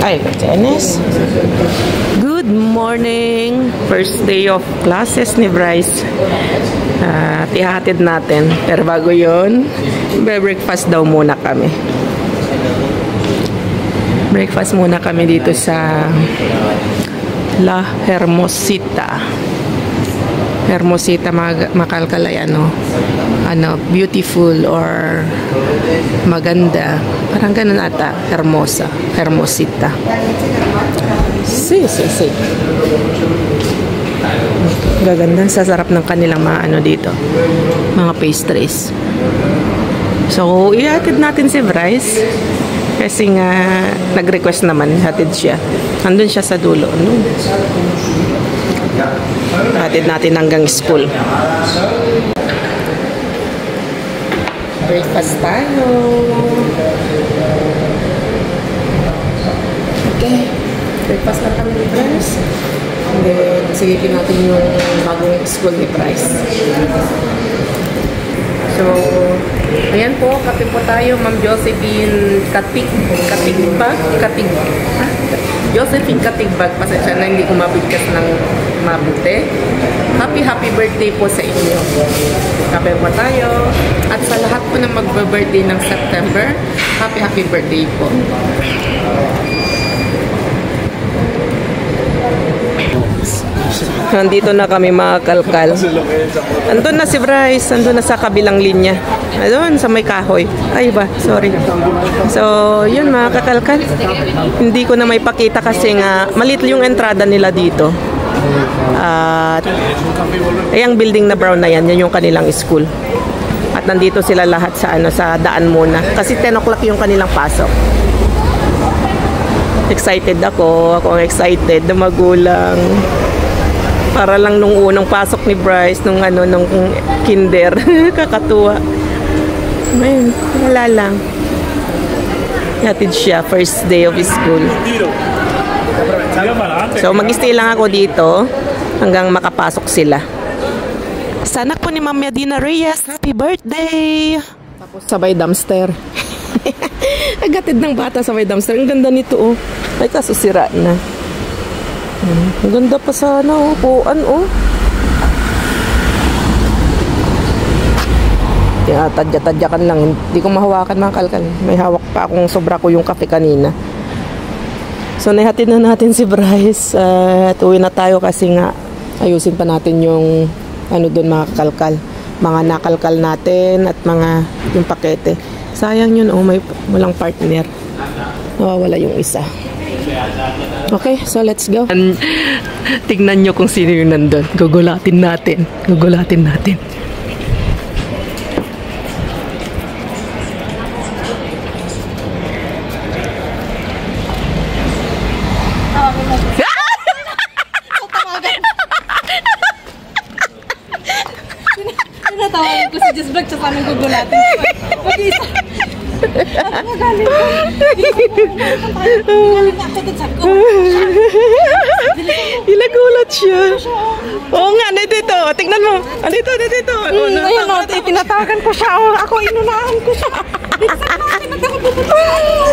Ay, Janice. Good morning. First day of classes ni Bryce. Ihahatid natin. Pero bago yun, breakfast daw muna kami. Breakfast muna kami dito sa La Hermosita. Hermosita, makalkalay beautiful or maganda. Parang ganun ata. Hermosita. Si. Gaganda. Sasarap ng kanilang mga dito. Mga pastries. So, ihatid natin si Bryce. Kasi nga, nag-request naman. Hatid siya. Andun siya sa dulo. Hatid natin hanggang school. Breakfast tayo. Okay. Breakfast na kami ni Bryce. And then, silipin natin yung bagong school ni Bryce. So, ayan po. Kape po tayo. Ma'am Josephine Josephine Katigbag. Pasensya na hindi ko mabigkas ng mabuti. Happy birthday po sa inyo. Kape po tayo. At sa lahat po na magbe-birthday ng September, happy birthday po. Nandito na kami mga kalkal. Andun na si Bryce. Andun na sa kabilang linya. Andun sa may kahoy. Ay ba? Sorry. So, yun mga kakalkal. Hindi ko na may pakita kasi nga maliit yung entrada nila dito. At yung building na brown na yan, yan yung kanilang school. At nandito sila lahat sa sa daan muna. Kasi 10 o'clock yung kanilang pasok. Excited ako. Ako ang excited na magulang. Para lang nung unang pasok ni Bryce, nung kinder. Kakatuwa. Ayun, wala lang. Hatid siya, first day of school. So, mag-stay lang ako dito hanggang makapasok sila. Sanak po ni Ma'am Medina Reyes, happy birthday! Tapos sabay dumpster. Agatid ng bata sabay dumpster. Ang ganda nito, oh. Ay, kaso sira na. Ang ganda pa sana, upuan, Tadya-tadyakan lang. Hindi ko mahawakan mga kalkal. May hawak pa akong sobra ko yung kape kanina. So, nahatid na natin si Bryce. At uwi na tayo kasi nga ayusin pa natin yung doon mga kalkal. Mga nakalkal natin at mga yung pakete. Sayang yun, may walang partner. Nawawala yung isa. Okay, so let's go. Tignan nyo kung sino yung nandun. Gugulatin natin. Tinatawagan ko si Just Vlog sa sanang gugulatin. Mag-isa. Magaling ko. Galing na ako dun sa ko. Ilagulat siya. Oo nga, dito. Tingnan mo. Dito. Ayun, tinatawagan ko siya. Ako, inunahan ko siya.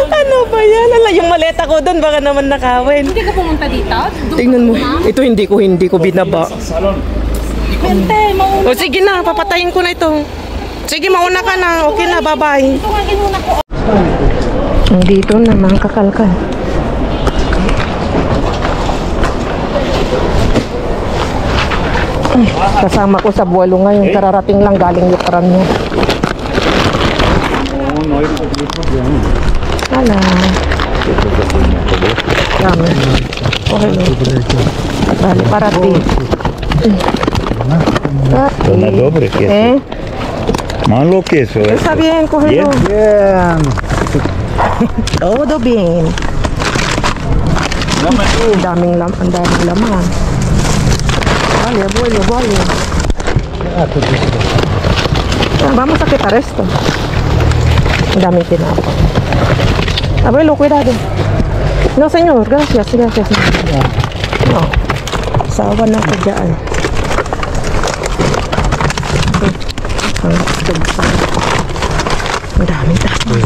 Ano ba yan? Yung maleta ko doon, baka naman nakawin. Hindi ka pumunta dito? Tingnan mo. Ito hindi ko binaba. Kwente, mauna. O sige na, papatayin ko na ito. Sige, mauna ka na. Okay na, bye-bye. Ito nga inuna ko. Dito na, mga kakalkal. Kasama ko sa buwalo ngayon. Kararating lang galing literan niya. Hala. Dami. Okay. Bali, parating. Una dobre, queso. Malo queso. Está bien, cógelo. Bien. Todo bien. Ang daming laman. Vale, abuelo. Vamos a quitar esto. Ang daming tinapon. Abuelo, cuidado. No, señor. Gracias. No. Sawa na ko dyan. Ang daming tapon.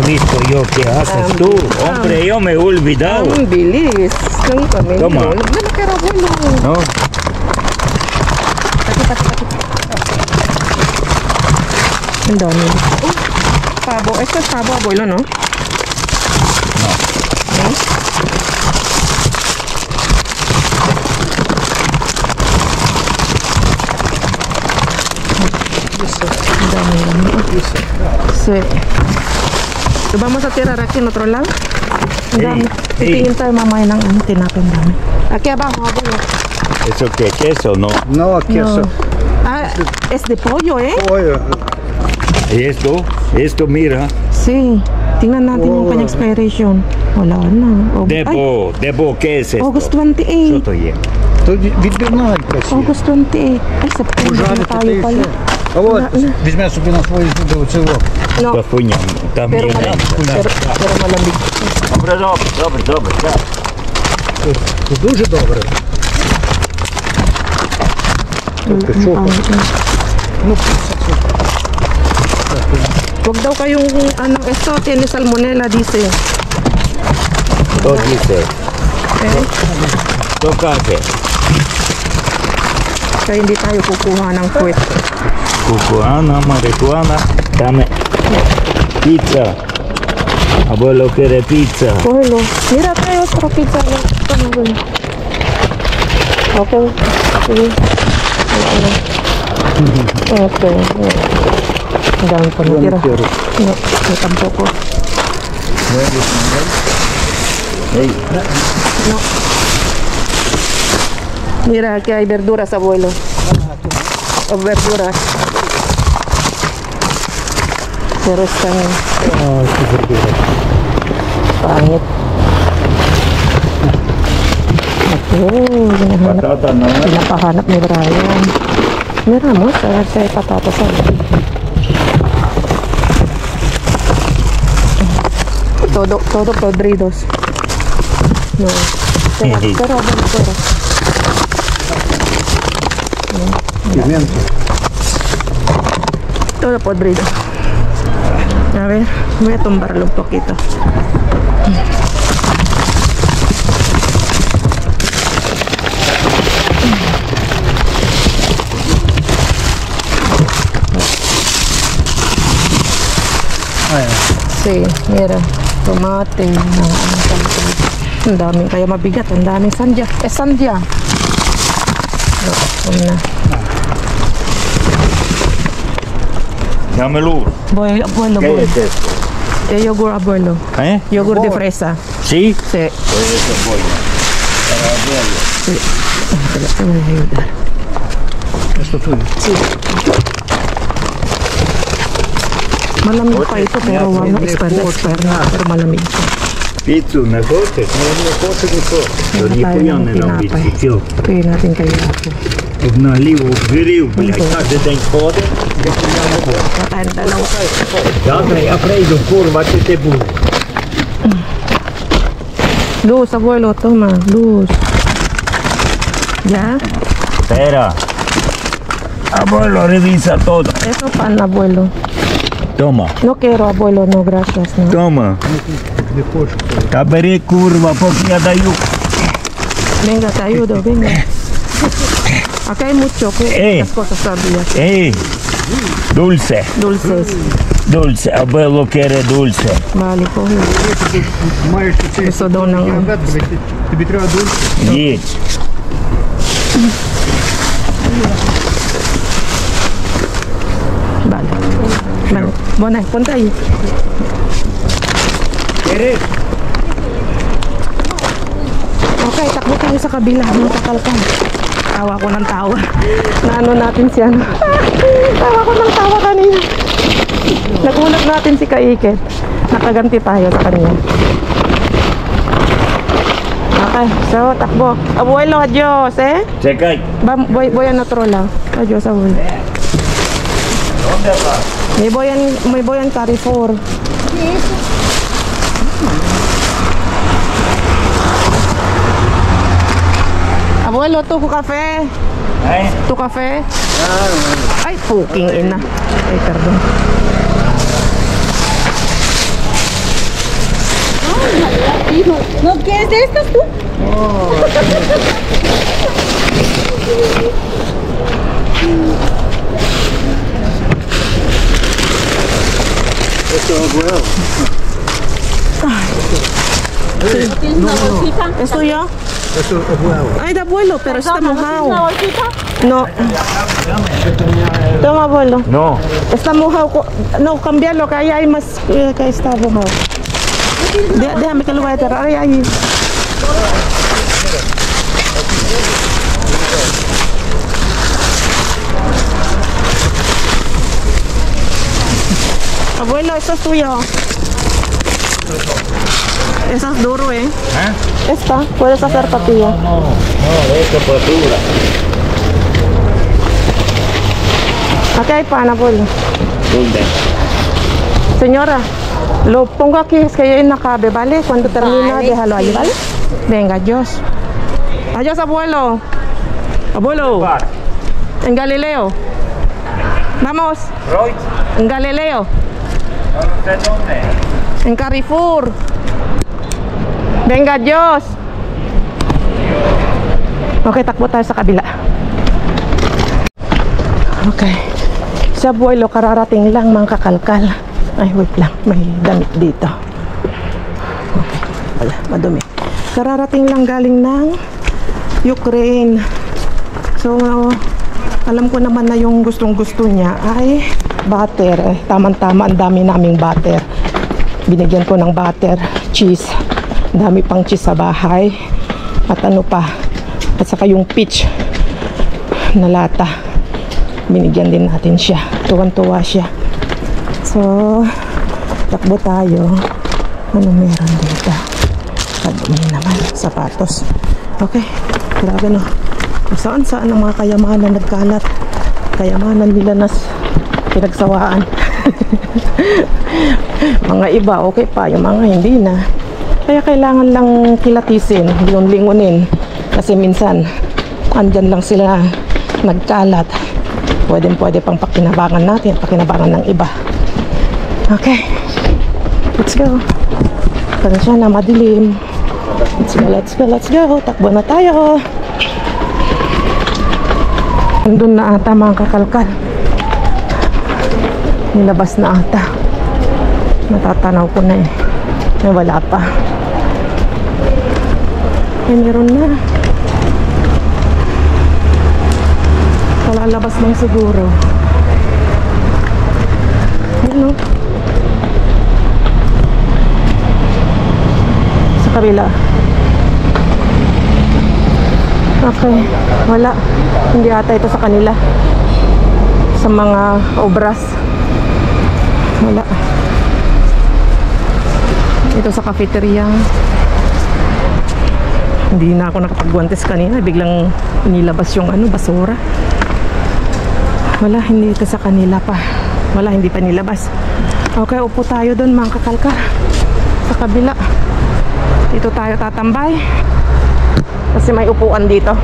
visto yo que haces tú. Hombre, yo me he olvidado. Ang bilis ng kami. Toma. Wala kaya abuelo. ¿No? Pati. Ang dami. Pabo. Esto es pabo, abuelo, no? No. ¿No? Ang dami. Sí. So, vamos a tirar aquí en otro lado. Ang dami. Titingin tayo mamaya ng tinapin dami. Aquí abajo, abuelo. ¿Eso qué? ¿Queso? No. No, queso. No. Ah, es de pollo, ¿eh? Pollo. ¿Y esto? Esto, mira. Sí. Tingnan natin yung kanyang expiration. Wala na. Debo, ¿qué es esto? August 28. Что-то есть. Тут відбірна красива. August 28. Ay, September na tayo pala. А от, візьме собі на свої зуби оцього. No, Пафуня, там pero є. pero malamig. Добре. Так. Це дуже добре. Huwag daw kayong esto, tiene salmonella, dice. Что dice? Eh, Что каже? kaya hindi tayo kukuha ng puwet. Cucuana, marihuana, dame pizza. Abuelo quiere pizza. Abuelo, mira tayo otro pizza. Abuelo. Okay. Sige. Okay. Ang dami pa natira. No, may tampoco. Hey, No. Mira, aquí hay verduras, abuelo. O verduras. Pero están pangit. Hinahanap. patata no. Pinapahanap ni Brian. Mira mo, sa patatas. Todo podridos. No. Pero. Пігменти. Todo podrido. A ver, voy a tumbarlo un poquito. Sí, mira, tomate, ang daming, kaya mabigat, ang daming sandya. Sandya. No, na. Dame luz. Abuelo, ¿Qué abuelo. es esto? Yogur, abuelo. ¿Eh? Yogur de fresa. ¿Sí? Sí. Pues eso voy. Para abuelo. Sí. Te voy a ayudar. Esto tuyo. Sí. Malamig pa ito, pero wag na expire na, pero malamig pa. Pizzu, не хочеш? Не хочеш ніхто. То ніхуя не робиться. Все. Пий natin kayo ako. Тут наліво вгорів, блядь, кожен день ходить. Kakain dalawa. Завтра я прийду, курва, чи ти будеш? Luz, abuelo, toma, luz. ¿Ya? Espera. Abuelo, revisa todo. Eso pan, abuelo. Toma, No quiero, abuelo, no, gracias, no. toma. Не хочу. Та бери, курва, поки я даю. Venga, te ayudo, venga. Acá hay mucho, muchas cosas todavía. Ей, dulce, Dulces. dulce. Abuelo quiere dulce. Vale, coge. Маєш цей Gusto daw ng... діабет, тобі треба дульце. Їдь. Vale. Vale. Bueno, ponte ahí. Okay, takbo tayo sa kabila. Nakakalkan. Tawa ko ng tawa. Naano natin siya. Tawa ko ng tawa kanina. Nagulat natin si Kaiket. Nakaganti tayo sa kanya. Okay, so takbo. Abuelo, adios, eh? Чекай. Voy a otro lado. Adios, abuelo. ¿Dónde vas? Me voy en Carrefour. Abuelo, tu café. ¿Eh? Tu café. Ay, fucking ina. Ay, perdón. Hijo, ¿no quieres de estas tú? Esto es bueno. ¿No tienes una bolsita? ¿Es tuyo? Esto es bueno. Ay, de abuelo, pero está ¿No tienes una mojado. bolsita? No. Toma, abuelo. No. Está mojado. No, cambiarlo, que ahí hay más que está mojado. Déjame que lo vaya a enterrar ahí. Abuelo, esto es tuyo. Eso es duro, ¿eh? Esta, puedes hacer tortilla. No, esto es postura. Aquí hay pan, abuelo. ¿Dónde? Señora, lo pongo aquí, es que ya no cabe, ¿vale? Cuando termina, Vale, déjalo ahí, sí. ¿vale? Venga, adiós. Adiós, abuelo. Abuelo, en Galileo. Vamos, Freud. en Galileo. ¿Usted dónde? En Carrefour. Venga, Diyos. Okay, takbo tayo sa kabila. Okay. Si abuelo, kararating lang mga kakalkal. Ay, wait lang. May damit dito. Okay. Wala, madumi. Kararating lang galing ng Ukraine. So, alam ko naman na yung gustong-gusto niya ay butter. Tama-tama, ang dami naming butter. Binigyan ko ng butter, cheese. Dami pang cheese sa bahay. At ano pa. At saka yung peach na lata. Binigyan din natin siya. Tuwan-tuwa siya. So, takbo tayo. Ano meron dito? Kadumi naman. Sapatos. Okay. Grabe no. Saan-saan ang mga kayamanan nagkalat. Kayamanan nila nas pinagsawaan. Mga iba, okay pa. Yung mga hindi na. Kaya kailangan lang kilatisin, lingunin. Kasi minsan, andyan lang sila nagkalat. Pwede pang pakinabangan natin, pakinabangan ng iba. Okay. Let's go. Pasensya na, madilim. Let's go. Takbo na tayo. Nandun na ata mga kakalkal. Nilabas na ata. Natatanaw ko na eh. May wala pa. Ay, meron na. Kalalabas lang siguro. Yan o. Sa kabila. Okay. Wala. Hindi ata ito sa kanila. Sa mga obras. Wala. Ito sa cafeteria. Hindi na ako nakapagguantes kanina. Biglang nilabas yung basura. Wala, hindi ito sa kanila pa. Wala, hindi pa nilabas. Okay, upo tayo doon mga kakalka. Sa kabila. Dito tayo tatambay. Kasi may upuan dito.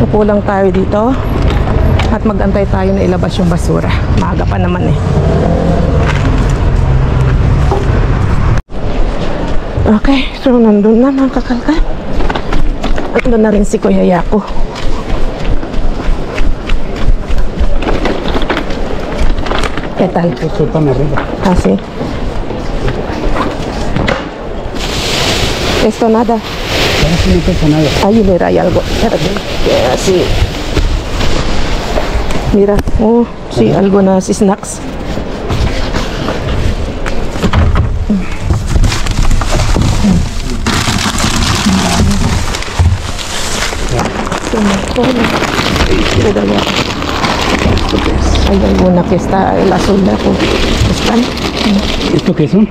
Upo lang tayo dito. At mag-antay tayo na ilabas yung basura. Maaga pa naman eh. Okay, so nandun na mga kakalka. At nandun na rin si Kuya Yako. ¿Qué tal? Suéltame arriba. ¿Ah, sí? Esto nada. Eso no pesa nada. Ahí mira, hay algo. Espérate. Así. Mira, oh, sí, algo na snacks. Hay alguna que está el azul de ¿están? ¿Esto qué son?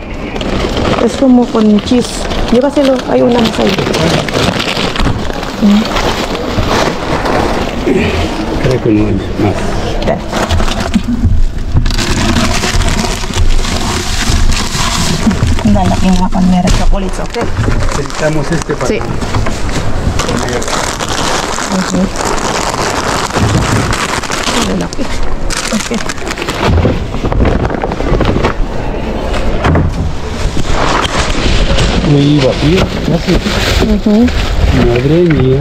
Es como con cheese. Llévaselo, hay una más ahí. Creo que no hay más. Ya. Lalaking nga pang meron chocolates, okay? Necesitamos este para... Sí. Lalaki. Okay. Yo iba a pie, casi. Madre mía.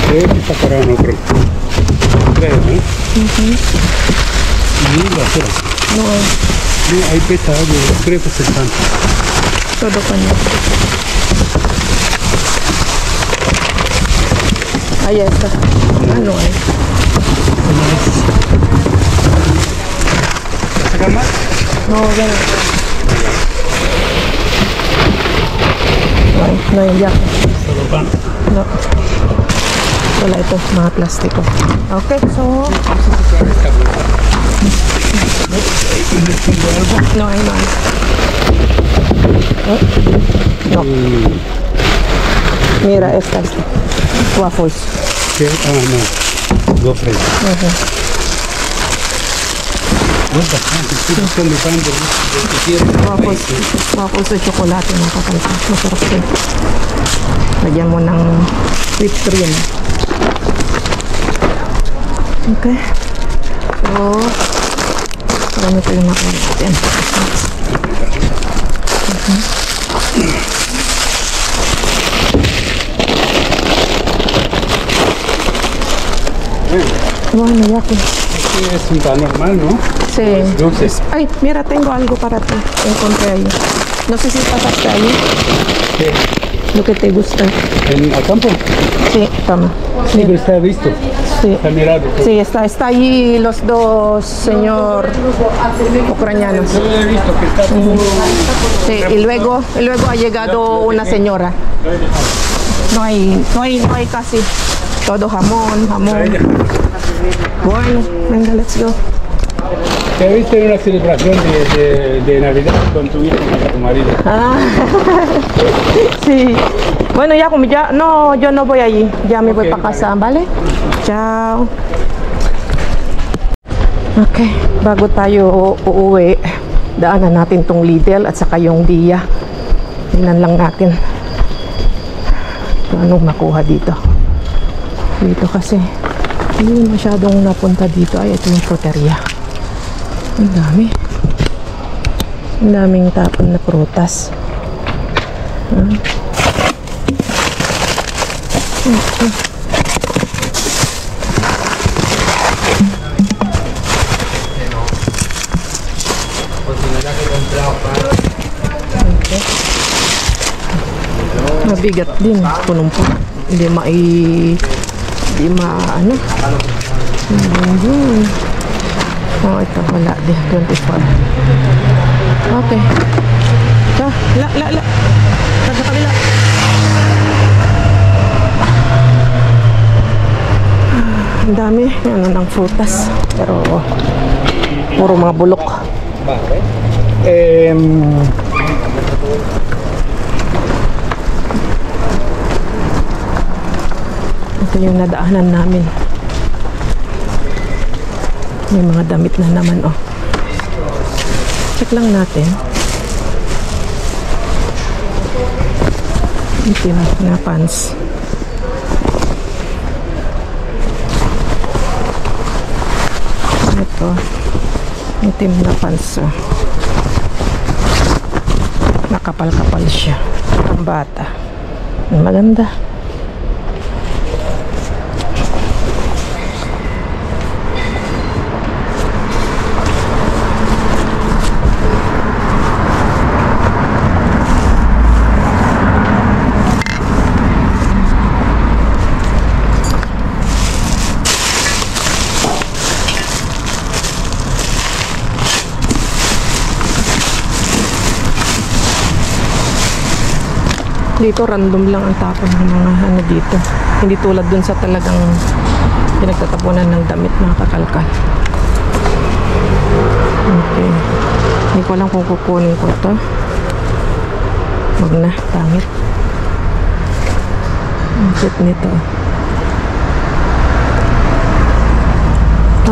Creo que sacarán otro. Creo, ¿eh? Y basura. No, No, hay pesa algo, creo que se están. todo kanya. Ahí está. Ano eh? ¿Sacan más? No, ganun. Ay, no yung yak. Solo pan. No. Wala ito, mga plastiko. Okay, so... No, ay, no. Oh. No. Mira, estas. Waffles. ¿Qué? Ah, no. Gofres. No, bastante. Estoy buscando pan de que quiero. Waffles. Waffles sa chocolate, mga kakalpa. Masarap din. Lagyan mo ng whipped cream. Okay. So, parang ito yung nakuha natin. Wow, nayak eh. Es un pan normal, ¿no? Sí. Dulces. Ay, mira, tengo algo para ti. Encontré ahí. No sé si pasaste ahí. ¿Qué? Lo que te gusta. ¿En el campo? Sí, toma. Sí, pero está visto. Sí. Está mirado. Sí, está allí los dos señor ucranianos. Yo he visto que está como... Sí, y luego ha llegado una señora. No hay casi. Todo jamón. Bueno, venga, let's go. Te viste en una celebración de Navidad con tu hijo y tu marido. Ah, sí. Bueno, ya como ya, no, yo no voy allí. Ya me voy para casa, ¿vale? Ciao. Okay, bago tayo uuwi, daanan natin tong Lidl at saka yung Dia. Tingnan lang natin kung anong makuha dito. Dito kasi hindi masyadong napunta dito. Ay, ito yung fruteria. Ang dami. Ang daming tapon na prutas. Mabigat din. Punong-puno. Hindi ano. Oh, ito wala din. 24. Okay. So, la. Sa kabila. Ang dami. Ano ng frutas. Pero, puro mga bulok. Ito yung nadaanan namin. May mga damit na naman, oh. Check lang natin. Itim na pants. Ito. Itim na pants, oh. Nakapal-kapal siya. Ang bata. Maganda. Dito random lang ang tapon ng mga ano dito. Hindi tulad dun sa talagang pinagtatapunan ng damit, mga kakalkal. Okay. Hindi ko alam kung kukunin ko ito. Wag na, pangit. Ang cute nito.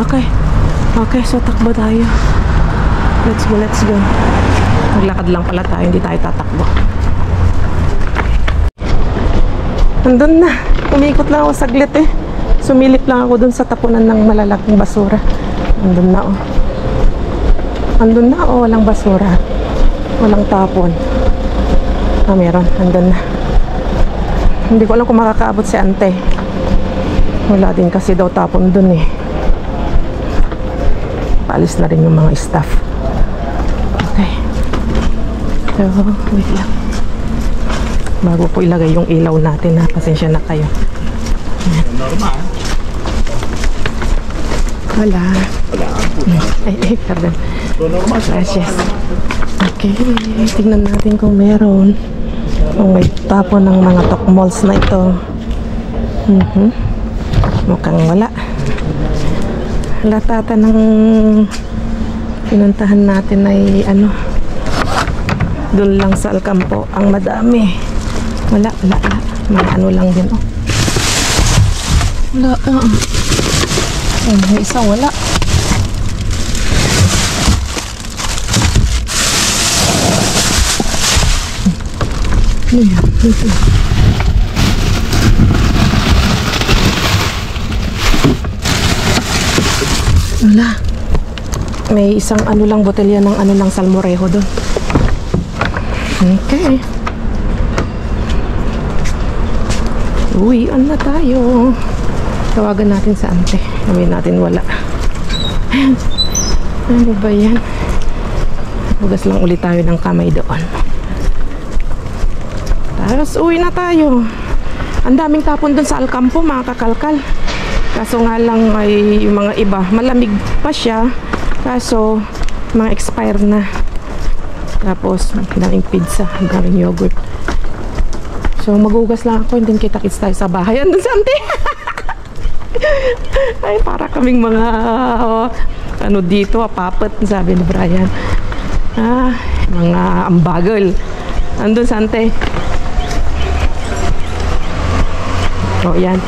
Okay, so takbo tayo. Let's go. Maglakad lang pala tayo, hindi tayo tatakbo. Nandun na. Umikot lang ako saglit eh. Sumilip lang ako dun sa tapunan ng malalaking basura. Nandun na oh. Walang basura. Walang tapon. Ah, meron. Andun na. Hindi ko alam kung makakaabot si ante. Wala din kasi daw tapon dun eh. Paalis na rin yung mga staff. Okay. So, wait lang. Bago po ilagay yung ilaw natin ha. Pasensya na kayo. Normal. Wala. Ay, pardon. Normal. Gracias. Okay. Tignan natin kung meron. Kung may tapon ng mga tokmols na ito. Mukhang wala. Latata ng pinuntahan natin ay ano, doon lang sa Alcampo ang madami. Wala. Mga ano lang din, oh. Wala, may isa wala. Ano yan? Dito. Wala. May isang ano lang, botelya ng ano lang salmorejo doon. Okay. Uwian na tayo. Tawagan natin sa ante. Sabihin natin wala. Ano ba yan? Hugas lang ulit tayo ng kamay doon. Tapos uwi na tayo. Ang daming tapon doon sa Alcampo, mga kakalkal. Kaso nga lang ay yung mga iba, malamig pa siya. Kaso, mga expire na. Tapos, daming pizza, daming yogurt. So, magugas lang ako, hindi kita-kits tayo sa bahay. Andun sa ante. Ay, para kaming mga, ano dito, papat, sabi ni Brian. Mga ambagal. Andun sa ante. Oh, yan.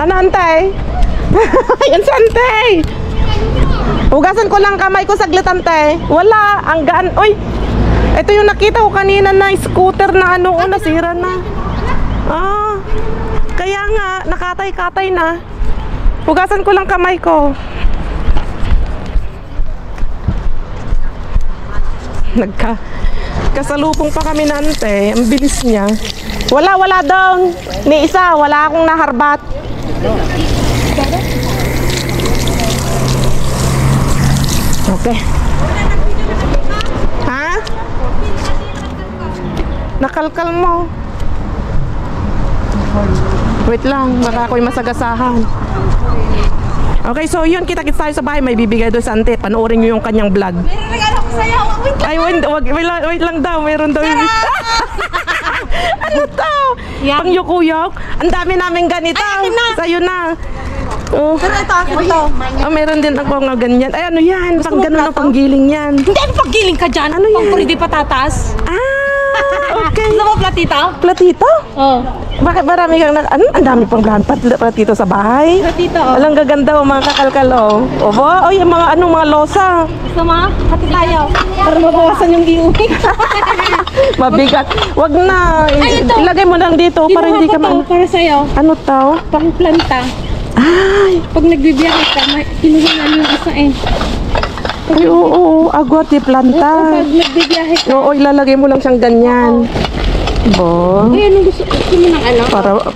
Ano, antay? Yan si antay. Hugasan ko lang kamay ko saglit, antay. Wala, ang gaan. Uy, ito yung nakita ko kanina na scooter na ano, nasira na. Kaya nga, nakatay-katay na. Hugasan ko lang kamay ko. Kasalupong pa kami nante. Ang bilis niya. Wala daw. Ni isa, wala akong naharbat. Okay. Ha? Nakalkal mo. Wait lang, baka ako'y masagasahan. Okay, so yun, kita-kits tayo sa bahay. May bibigay doon sa ante. Panoorin nyo yung kanyang vlog. Ay, wait lang daw. Meron daw yung... Ano to? Yan. Pangyukuyok? Ang dami namin ganito. Sa'yo na. Oh. Pero ito. Meron din ako nga ganyan. Ay, ano yan? Pang ganun ang panggiling yan. Hindi, ano paggiling ka dyan? Ano yan? Pang-puridi patatas. Okay. Gusto mo platito? Platito? Oo. Bakit marami kang ang dami pang platito sa bahay? Platito, Alang gaganda, mga kakalkal, oh. Opo, yung mga mga losa. Gusto mo? Pati tayo. Para mabawasan yung giuwi. Mabigat. Wag na. Ay, ito. Ilagay mo lang dito para hindi ka para sa'yo. Ano to? Pang-planta. Ay. Pag nagbibiyahe ka, kinuhunan yung isa eh. Ay, oo. Agwat di planta. Pag nagbibiyahe ka. Oo, ilalagay mo lang siyang ganyan. Bo. Ay, anong gusto mo ng ano?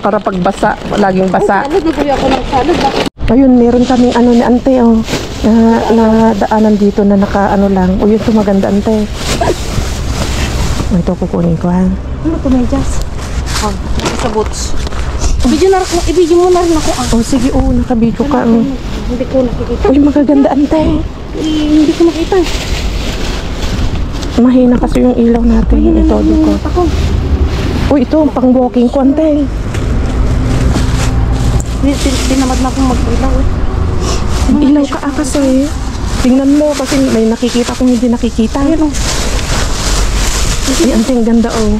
Para pagbasa, laging basa. Salad, nagbuya ako ng salad. Ayun, meron kaming ano ni ante, oh. Na daanan dito na naka ano lang. O yun, ito maganda, ante. Ito, kukunin ko, ha. Ano ito, medyas? Sa boots. Ibigyan mo na rin ako. Oh, sige, nakabidyo ka. Hindi ko nakikita. Uy, magaganda, ante. Hindi ko makita. Mahina kasi yung ilaw natin. Ito, dito. Uy, ito, pang walking ko, ante. Tinamad na akong mag-ilaw. Ilaw ka kasi. Tingnan mo kasi may nakikita kung hindi nakikita. Ayun, Ay, ante, ang ganda, oh.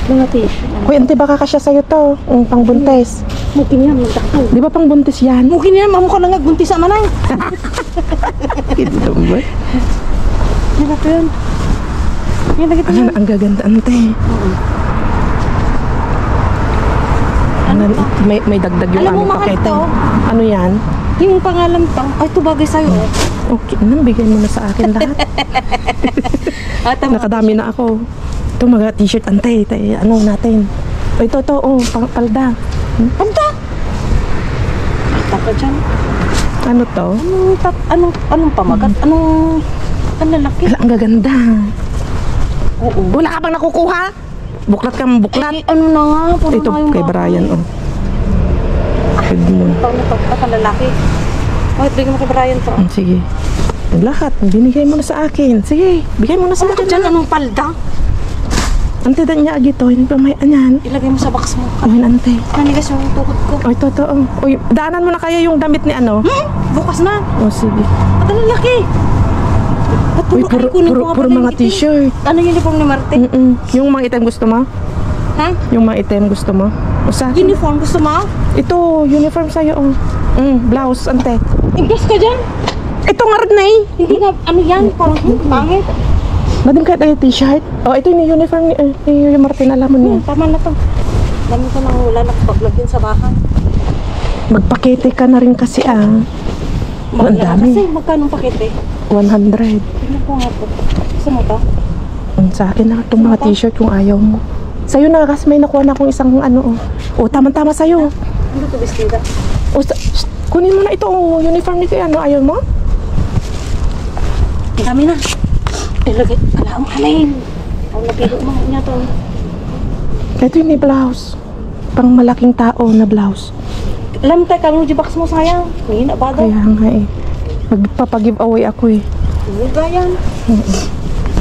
mga tissue. Uy, ante, baka kasya sa'yo to. Pang buntis. Mungkin yan, magdakal. Di ba pang buntis yan? Mungkin yan, mamo ko lang nagbuntis sa manay. Ito ba? Yan na yun. Yan na Ano, ang gaganda, ante. May dagdag yung Alam mo, aming mahal pakete. to. Ano yan? Yung pangalan pang, ay, ito bagay sa'yo. Okay, bigay mo na sa akin lahat. Nakadami na ako. Ito mga t-shirt, antay, ano natin. O ito, oh, palda. Panta! Taka dyan. Ano to? Anong pamagat? Anong lalaki? Wala, ang gaganda. Oo. Wala ka bang nakukuha? Buklat kang buklat. Ano na nga? Puro Ito na yung kay baka. Brian, oh. Edmund. Pang lalaki. Bakit bigyan mo kay Brian to? Sige. Lahat, binigay mo na sa akin. Sige, bigay mo na sa Ano akin. dyan? Anong palda? Ante, dan niya agito. Hindi pa may anyan. Ilagay mo sa box mo. Ayun, ante. Nanigas yung tukod ko. O, ito. Uy, daanan mo na kaya yung damit ni ano? Bukas na. O, sige. At ang lalaki. At Uy, puro, ay, kunin ko nga puro pala mga yung itim. t-shirt. Ano uniform ni Marte? Yung mga item gusto mo? Ha? Yung mga item gusto mo? O, sa akin. Uniform gusto mo? Ito, uniform sa'yo, oh. Blouse, ante. Inggas ka dyan. Ito nga rin na eh. Hindi nga, ano yan? Parang pangit. Madam kahit ay t-shirt. Oh, ito yung uniform ni Martin, alam mo niya. Tama na to. Dami ko nang wala nakapaglagyan sa bahay. Magpakete ka na rin kasi ang dami. Kasi magkano pakete? 100. Tingnan ko nga po. Gusto mo to? Sa akin na itong mga t-shirt kung ayaw mo. Sa'yo na kasi may nakuha na akong isang ano. Oh, tama-tama sa'yo. Ano to, bestida? Oh, kunin mo na ito. Oh, uniform ni kaya ano. Ayaw mo? Dami na. Ilagay. Alam, alin. Ang napilo mo niya to. Ito yung blouse. Pang malaking tao na blouse. Alam tayo, kami box mo sayang. Ngayon, abado. Kaya nga eh. Magpapag-giveaway ako eh. Hindi ba yan?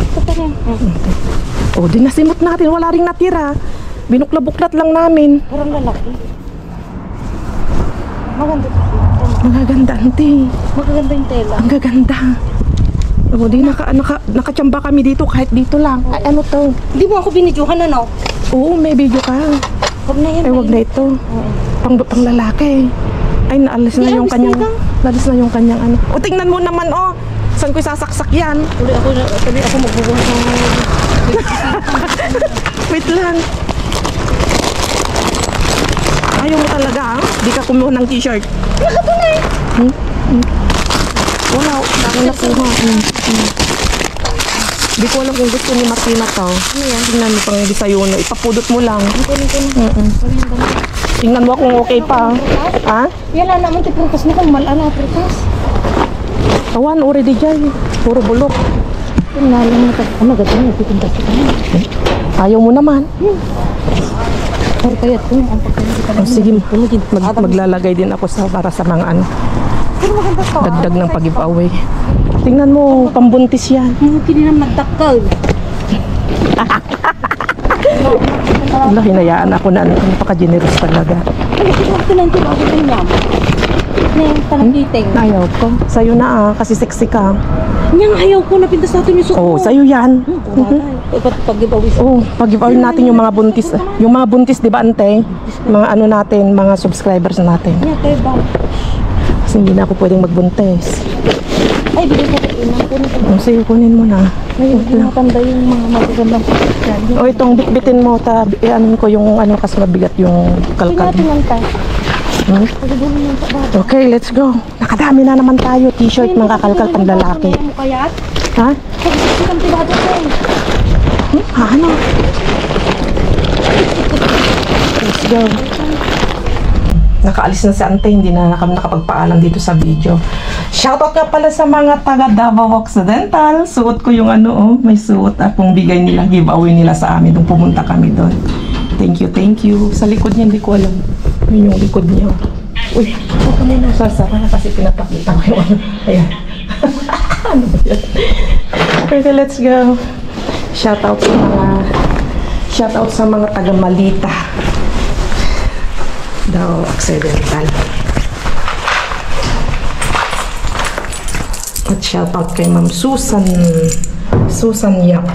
Ito pa rin. Oh, dinasimot natin. Wala ring natira. Binukla-buklat lang namin. Parang lalaki. Maganda. Magaganda, ante. Magaganda yung tela. Ang gaganda. Oh, di nakachamba kami dito kahit dito lang. Ay, ano to? Hindi mo ako binidyohan, ano? Oo, may video ka. Huwag na yan. Ay, wag na ito. Pang lalaki. Ay, naalis na Di, yung alis kanyang, na naalis na yung kanyang ano. O, tingnan mo naman, oh. Saan ko isasaksak yan? Tuloy ako magbubuhat ng... Wait lang. Ayaw mo talaga, ha? Di ka kumuha ng t-shirt. Lahat na eh. Wala, dami nakuha. Di ko alam kung gusto ni Martina to. Ano yan? Tingnan mo pang desayuno. Ipapudot mo lang. Tingnan mo kung okay pa. Ha? Yan lang naman tiprutas mo kung malala prutas. Tawan, already dyan. Puro bulok. Yung nalang mo ito. Ano gagawin mo? Pipintas ko na. Ayaw mo naman. Pero kaya ito ang pagkakas. Oh, sige, maglalagay din ako para sa mga ano. Pero maganda to. Dagdag ng pag-giveaway. Tingnan mo, pambuntis yan. Mungkin din ang nagdakal. Wala, hinayaan ako na napaka-generous talaga. Ano ito lang ito? Ako din yan. Na yung talagiting. Ayaw ko. Sa'yo na kasi sexy ka. Niyang ayaw ko na pintas natin yung suko. Oo, sa'yo yan. Pag-giveaway sa Oo, pag-giveaway natin yung mga buntis. Yung mga buntis, di ba, ante? Mga ano natin, mga subscribers natin. niya. Kaya ba? Kasi hindi na ako pwedeng magbuntis. Ay, bigay ko rin. Kunin ko. Sige, kunin mo na. Ay, hindi matanda yung mga magagandang yan. O, itong bitbitin mo, anin ko yung ano, kasi mabigat yung kalkal. Tingnan lang tayo. Pagdudulo yung baba. Okay, let's go. Nakadami na naman tayo. T-shirt, mga kakalkal pang lalaki. Kaya? Ha? Pag-isip kang tibado ko eh. Ano? Let's go. Nakaalis na si ante, hindi na kami nakapagpaalam dito sa video. Shoutout nga pala sa mga taga Davao Occidental. Suot ko yung ano, oh, may suot akong bigay nila, giveaway nila sa amin nung pumunta kami doon. Thank you, thank you. Sa likod niya, hindi ko alam. Yun yung likod niya. Uy, huwag ka muna sasara kasi pinapakita ko yung ano. Ayan. Ano ba yan? Okay, let's go. Shoutout sa mga taga Malita. Davao Occidental. At shoutout kay Ma'am Susan Yap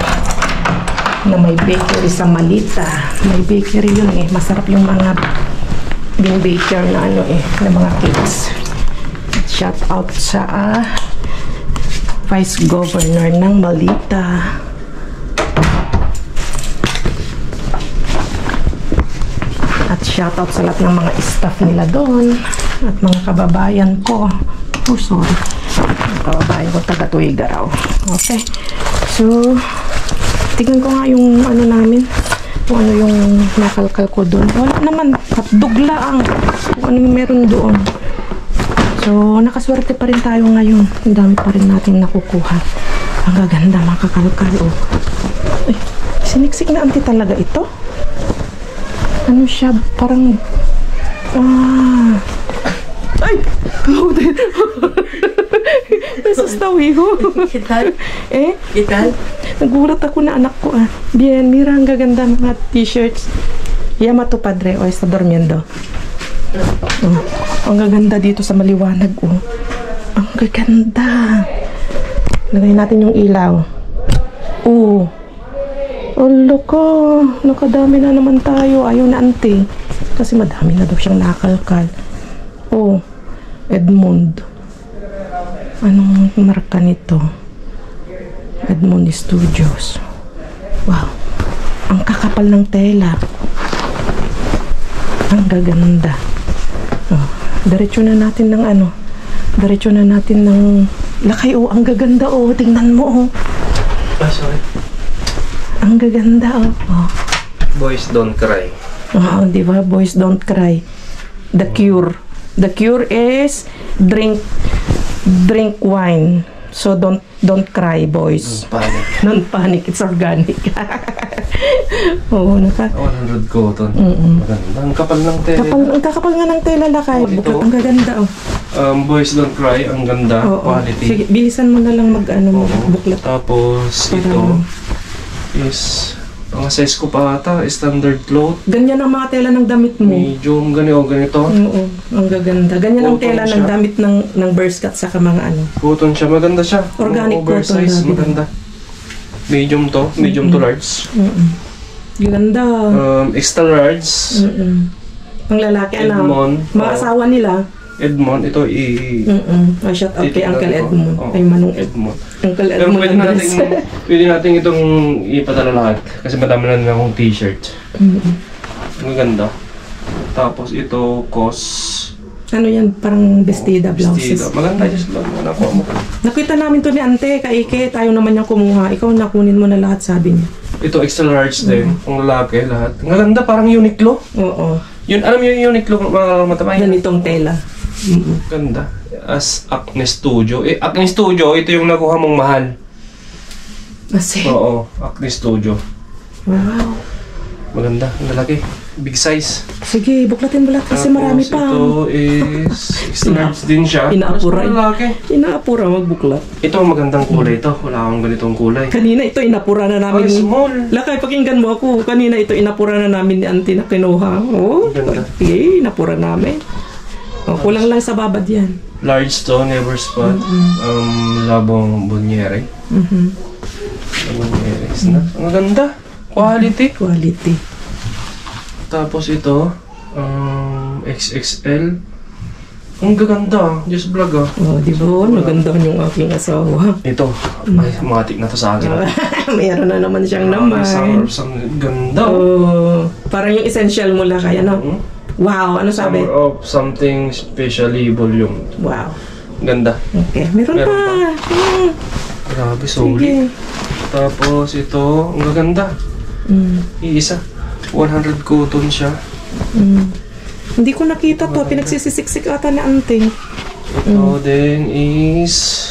na may bakery sa Malita. May bakery yun eh. Masarap yung mga baker na ano eh, na mga cakes. At shoutout sa Vice Governor ng Malita. At Shoutout sa lahat ng mga staff nila doon at mga kababayan ko. Oh, sorry. Mga kababayan ko, taga Tuigaraw. Okay. So, tignan ko nga yung ano namin. Kung ano yung nakalkal ko doon. Wala naman. Dugla ang kung ano yung meron doon. So, nakaswerte pa rin tayo ngayon. Ang dami pa rin natin nakukuha. Ang gaganda, mga kakalkal. Oh. Ay, siniksik na auntie talaga ito. Ano siya? Parang... Ay! Powder! Nasustawi ko. Kital? Eh? Kital? Nagulat ako na anak ko Bien, mira, ang gaganda mga t-shirts. Yamato Padre, o está durmiendo. Oh, ang gaganda dito sa maliwanag, oh. Ang gaganda. Lagay natin yung ilaw. Oh. Olo ko. Nakadami na naman tayo. Ayaw na auntie. Kasi madami na daw siyang nakalkal. Oh. Edmond. Anong marka nito? Edmond Studios. Wow. Ang kakapal ng tela. Ang gaganda. Oh. Diretso na natin ng ano. Diretso na natin ng lakay. Oh, ang gaganda. Oh, tingnan mo. Oh. Sorry. Ang gaganda. Oh. Boys don't cry. Oh, di ba? Boys don't cry. The Cure. The Cure is drink wine. So don't cry, boys. Panic. Don't panic. It's organic. Oo, 100 cotton. Maganda. Ang kapal ng tela. ang kakapal nga ng tela lakay. Oh, ito. Buklat, ang gaganda. Oh. Boys don't cry. Ang ganda. Oo. Quality. Sige, bilisan mo na lang Oo. buklat. Tapos ito is mga size ko pa ata. Standard cloth. Ganyan ang mga tela ng damit mo. Medium. Ganito. Oo, ang gaganda. Ganyan ang Cotton tela ng siya. damit ng burst cut saka mga ano. Cotton siya. Maganda siya. Organic Oversize. cotton, Maganda. Medium to. Medium to large. Ganda. Extra large. Ang lalaki, Edmond. mga asawa nila. Edmond. Ito Oh, shout out kay Dito Uncle lang, Edmond. oh. Ay, Manong Edmond. Uncle Pero Edmond Andres. pwede natin itong ipadala lahat. Kasi madami na rin akong t-shirt. Ang ganda. Tapos ito, Ano yan? Parang bestida blouses. Maganda just lang. Nakuha mo. Nakita namin to ni Ante, Kaike. Tayo naman yung kumuha. Ikaw nakunin mo na lahat, sabi niya. Ito extra large din. Ang lalaki, lahat. Ang ganda, parang Uniqlo. Oo. Yun, alam mo yung Uniqlo, mga matamay. Ganitong tela. Ganda. As Acne Studio. Acne Studio, ito yung nakuha mong mahal. Kasi, Oo, Acne Studio. wow. Maganda, ang lalaki. Big size. Sige, buklatin kasi marami pa. Ito is extra large din siya. Inaapura. Mas lalaki. Inaapura, magbuklat. Ito ang magandang kulay ito. Wala akong ganitong kulay. Kanina ito, inapura na namin. Ay, small. Lakay, pakinggan mo ako. Kanina ito, inapura na namin ni Auntie na kinuha. Oh, Ganda. sige, inapura namin. Oh, kulang lang sa babad yan. Large to, never spot. Labong Boniere. Boniere na. Ang ganda. Quality. Quality. Tapos ito, XXL. Ang gaganda. Just vlog ah. Oh, di ba? Maganda yung aking asawa. Ito. Ay, matik na to sa akin. Mayroon na naman siyang naman. Ang ganda. Oh, parang yung essential mo lang kaya, no? Wow, ano sabi? Summer of something specially volume. Wow. Ganda. Okay, meron Meron pa. Grabe, Sige. solid. Tapos ito, ang gaganda. Iisa. 100 cotton siya. Hindi ko nakita to. Pinagsisisiksik ata ni Auntie. Ito din is...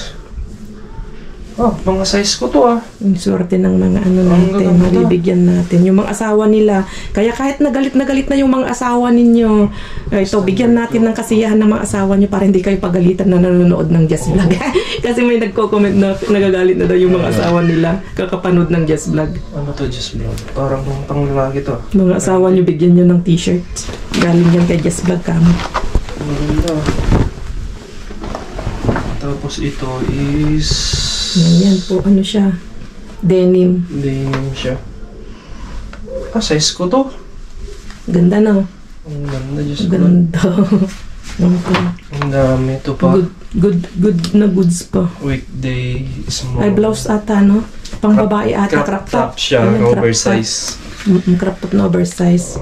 mga size ko to ah. Yung swerte ng mga ano Ang natin, gaganda. mabibigyan natin. Yung mga asawa nila. Kaya kahit na galit na yung mga asawa ninyo, ito, bigyan natin ng kasiyahan ng mga asawa nyo para hindi kayo pagalitan na nanonood ng Jess Vlog. Kasi may nagko-comment na nagagalit na daw yung mga asawa nila kakapanood ng Jess Vlog. Ano to, just vlog? Parang pang lalaki to. Mga asawa nyo, bigyan nyo ng t-shirt. Galing yan kay Jess Vlog kamo. Maganda. Tapos ito is... Yan po, ano siya? Denim. Denim siya. Size ko to. Ganda na. Ang ganda, just vlog. Ganda. Ang dami ito pa. Good na goods pa. Weekday, small. Ay, blouse ata, no? Pang babae ata, crop top. siya, Ayan, crop oversize. top. Crop top na oversize.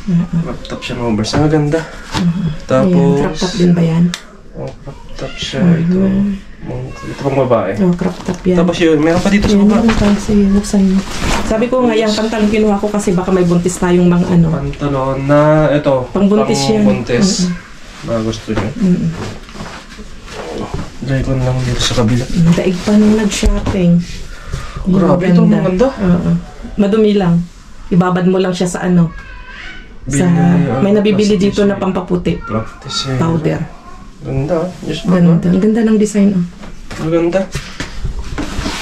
Crop top siya ng oversize. Ang ganda. Ayan, Tapos, crop top din ba yan? crop top siya. Ito pang babae. Oh, crop top yan. Tapos yun, meron pa dito sa Yan, baba. meron pa. Sige, buksan mo. Sabi ko nga, yung pantalon kinuha ko kasi baka may buntis tayong mga ano. Pantalon na, ito. Pangbuntis yan. Pangbuntis. Baka gusto niya. Dry ko na lang dito sa kabila. Daig pa nung nag-shopping. Grabe, ito ang ganda. Oo. Madumi lang. Ibabad mo lang siya sa ano. May nabibili dito na pampaputi. Practice. Powder. Ganda. Just Ganda. Ang ganda ng design. Oh. Ang ganda.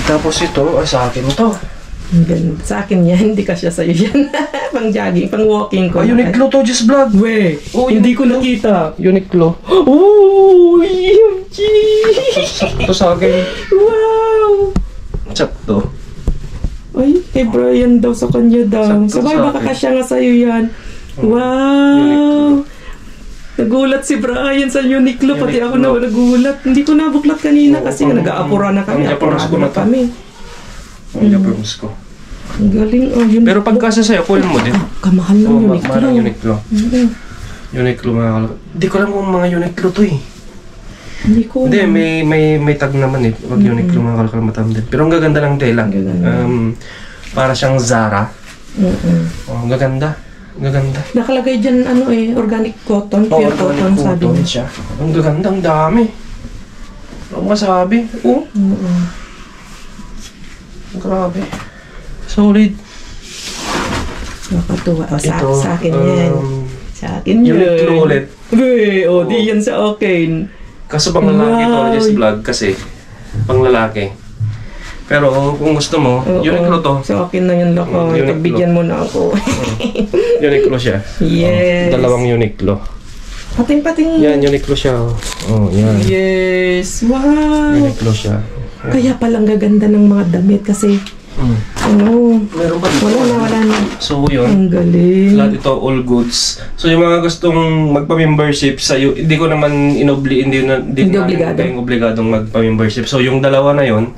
Tapos ito, sa akin to. Ang ganda. Sa akin yan, hindi kasya sa'yo yan. Pang jogging, pang walking ko. Uniqlo to, just vlog. We, hindi ko nakita. Uniqlo. Oh, UMG! Sakto sa akin. Wow! Sakto. Ay, kay Brian daw, sa kanya daw. Sakto Sabay, sa baka akin. kasya nga sa'yo yan. Wow! Nagulat si Brian sa Uniqlo, pati ako na nagulat. Hindi ko nabuklat kanina kasi nag-aapura na kami. Ang Apurado na kami. Ang Japanese ko. Ang galing, oh. Uniqlo. Pero pagkasa sa'yo, kunin mo din. Kamahal ng Oo, Uniqlo. mahal ang Uniqlo. Uniqlo mga kalak. Hindi ko alam kung mga Uniqlo to eh. Hindi ko. Hindi, may tag naman eh. Pag Uniqlo mga kalakal din. Pero ang gaganda lang tela. Para siyang Zara. Oh, ang gaganda. Ang gaganda. Nakalagay dyan, ano eh, organic cotton, pure cotton, sabi cotton niya. siya. Ang gaganda, ang dami. Ano masabi? Oh. Grabe. Solid. Nakatuwa. O, Ito, sa akin yan. Sa akin yan. Uniqlo ulit. O, di yan sa akin. Kaso pang lalaki to, Wow. just vlog kasi. Pang lalaki. Pero kung gusto mo, Uniqlo to. Sa akin na yun, loko. Uniqlo. Pagbigyan mo na ako. Uniqlo siya. Yes. Dalawang Uniqlo. Pating-pating. Yan, Uniqlo siya. Oh, yan. Yes. Wow. Uniqlo siya. Kaya palang gaganda ng mga damit kasi ano, Meron pa dito. wala na. So yun. Ang galing. Lahat ito all goods. So yung mga gustong magpa-membership sa iyo, hindi ko naman hindi obligado. kayong obligadong magpa-membership. So yung dalawa na yon,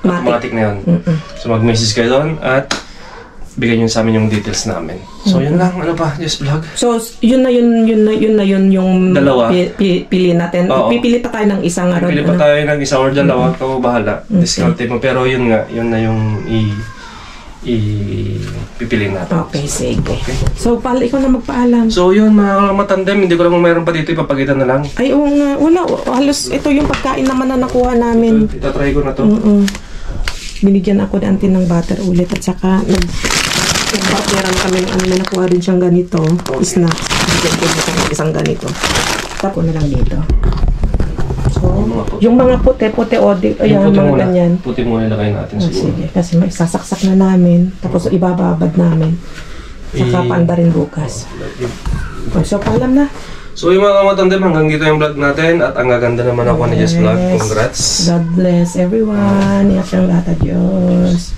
automatic na yun. So mag-message kayo doon at bigyan nyo sa amin yung details namin. So yun lang, ano pa, just vlog. So yun na yun yung Dalawa. pili natin. Oo. Pipili pa tayo ng isang araw. Pili pa tayo ng isa or dalawa, ikaw bahala. Discount mo. Pero yun nga, yun na yung pipiliin natin. Okay, sige. So, ikaw na magpaalam. So yun, mga matandem, hindi ko lang kung mayroon pa dito, ipapagitan na lang. Ay, oo nga. Wala. Halos ito yung pagkain naman na nakuha namin. Itatry ko na to. Binigyan ako ni auntie ng butter ulit at saka nag-butteran kami ng may nakuha rin siyang ganito. Snack. Bigyan ko ng isang ganito. Tapo na lang dito. So, yung mga puti-puti o ayan, mga ganyan. Puti muna ilagay natin siguro. Sige, kasi may sasaksak na namin. Tapos ibababad namin. Saka paanda rin bukas. So, paalam na. So yung mga matandem, hanggang dito yung vlog natin at ang gaganda naman ako ni Jess Vlog. Congrats! God bless everyone. Ingat siyang lahat. Adios.